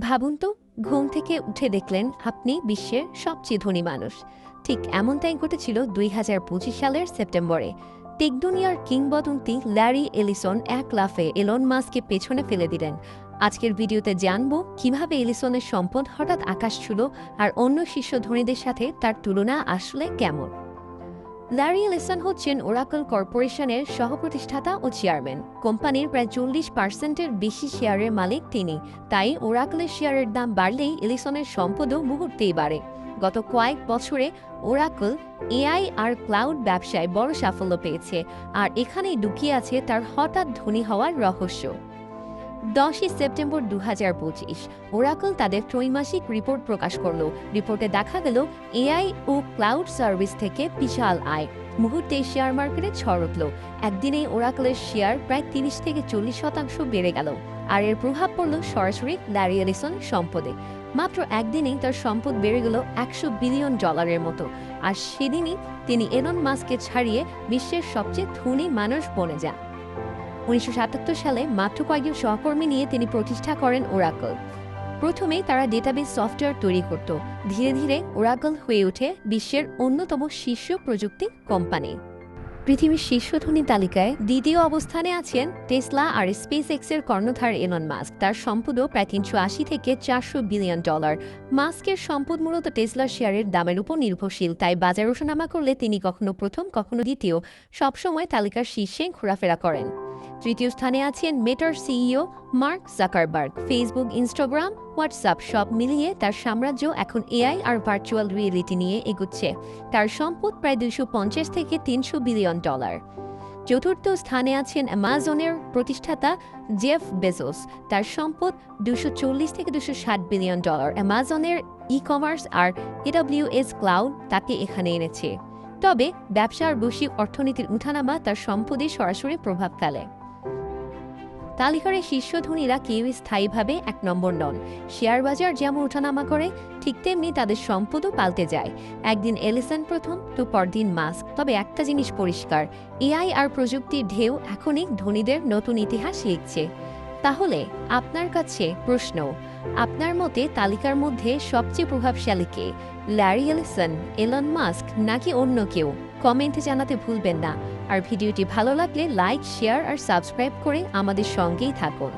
ভাবুন তো, ঘুম থেকে উঠে দেখলেন আপনি বিশ্বের সবচেয়ে ধনী মানুষ। ঠিক এমনটাই ঘটেছিল ২০২৫ সালের সেপ্টেম্বরে। টেক দুনিয়ার কিংবদন্তি ল্যারি এলিসন এক লাফে এলন মাস্ককে পেছনে ফেলে দিলেন। আজকের ভিডিওতে জানব কিভাবে এলিসনের সম্পদ হঠাৎ আকাশ ছুঁল আর অন্য শীর্ষ ধনীদের সাথে তার তুলনা আসলে কেমন। ল্যারি এলিসন হচ্ছেন ওরাকল কর্পোরেশনের সহপ্রতিষ্ঠাতা ও চেয়ারম্যান। কোম্পানির প্রায় ৪০% বেশি শেয়ারের মালিক তিনি। তাই ওরাকলের শেয়ারের দাম বাড়লেই এলিসনের সম্পদও মুহূর্তেই বাড়ে। গত কয়েক বছরে ওরাকল এআই আর ক্লাউড ব্যবসায় বড় সাফল্য পেয়েছে, আর এখানেই লুকিয়ে আছে তার হঠাৎ ধনী হওয়ার রহস্য। ১০ই সেপ্টেম্বর ২০২৫ ওরাকল তাদের ত্রৈমাসিক রিপোর্ট প্রকাশ করল। রিপোর্টে দেখা গেল এআই ও ক্লাউড সার্ভিস থেকে বিশাল আয়। মুহূর্তে শেয়ার মার্কেটে ঝড় উঠল। একদিনেই ওরাকলের শেয়ার প্রায় ৩০-৪০% বেড়ে গেল, আর এর প্রভাব পড়ল সরাসরি ল্যারি এলিসনের সম্পদে। মাত্র একদিনেই তার সম্পদ বেড়ে গেল $১০০ বিলিয়ন মতো, আর সেদিনই তিনি এলন মাস্ককে ছাড়িয়ে বিশ্বের সবচেয়ে ধনী মানুষ বনে যান। ১৯৭৭ সালে মাত্র কয়েকজন সহকর্মী নিয়ে তিনি প্রতিষ্ঠা করেন ওরাকল। প্রথমেই তারা ডেটাবেস সফটওয়্যার তৈরি করত। ধীরে ধীরে ওরাকল হয়ে ওঠে বিশ্বের অন্যতম শীর্ষ প্রযুক্তি কোম্পানি। পৃথিবীর শীর্ষ ধনী তালিকায় দ্বিতীয় অবস্থানে আছেন টেসলা আর স্পেস এক্সের কর্ণধার এলন মাস্ক। তার সম্পদও প্রায় $৩৮০ থেকে $৪০০ বিলিয়ন। মাস্কের সম্পদ মূলত টেসলার শেয়ারের দামের উপর নির্ভরশীল, তাই বাজার ওঠানামা করলে তিনি কখনো প্রথম কখনো দ্বিতীয়, সবসময় তালিকার শীর্ষে ঘোরাফেরা করেন। তৃতীয় স্থানে আছেন মেটার CEO Mark Zuckerberg. Facebook, Instagram, WhatsApp সব মিলিয়ে তার সাম্রাজ্য এখন এআই আর ভার্চুয়াল রিয়েলিটি নিয়ে এগুচ্ছে। তার সম্পদ প্রায় $২৫০ থেকে $৩০০ বিলিয়ন। চতুর্থ স্থানে আছেন অ্যামাজনের প্রতিষ্ঠাতা জেফ বেজোস। তার সম্পদ $২৪০ থেকে $২৬০ বিলিয়ন। অ্যামাজনের ই কমার্স আর AWS ক্লাউড তাকে এখানে এনেছে। তবে ব্যবসার বৈশ্বিক অর্থনীতির উঠানামা তার সম্পদে সরাসরি প্রভাব ফেলে। তালিকার শীর্ষ ধনীরা কেউ স্থায়ীভাবে এক নম্বর নন। শেয়ার বাজার যেমন ওঠানামা করে, ঠিক তেমনি তাদের সম্পদও পাল্টে যায়। একদিন এলিসন প্রথম, তো পরদিন মাস্ক। তবে একটা জিনিস পরিষ্কার, এআই আর প্রযুক্তির ঢেউ এখনই ধনীদের নতুন ইতিহাস লিখছে। তাহলে আপনার কাছে প্রশ্ন, আপনার মতে তালিকার মধ্যে সবচেয়ে প্রভাবশালী কে? ল্যারি এলিসন, এলন মাস্ক নাকি অন্য কেউ? কমেন্টে জানাতে ভুলবেন না। আর ভিডিওটি ভালো লাগলে লাইক, শেয়ার আর সাবস্ক্রাইব করে আমাদের সঙ্গেই থাকুন।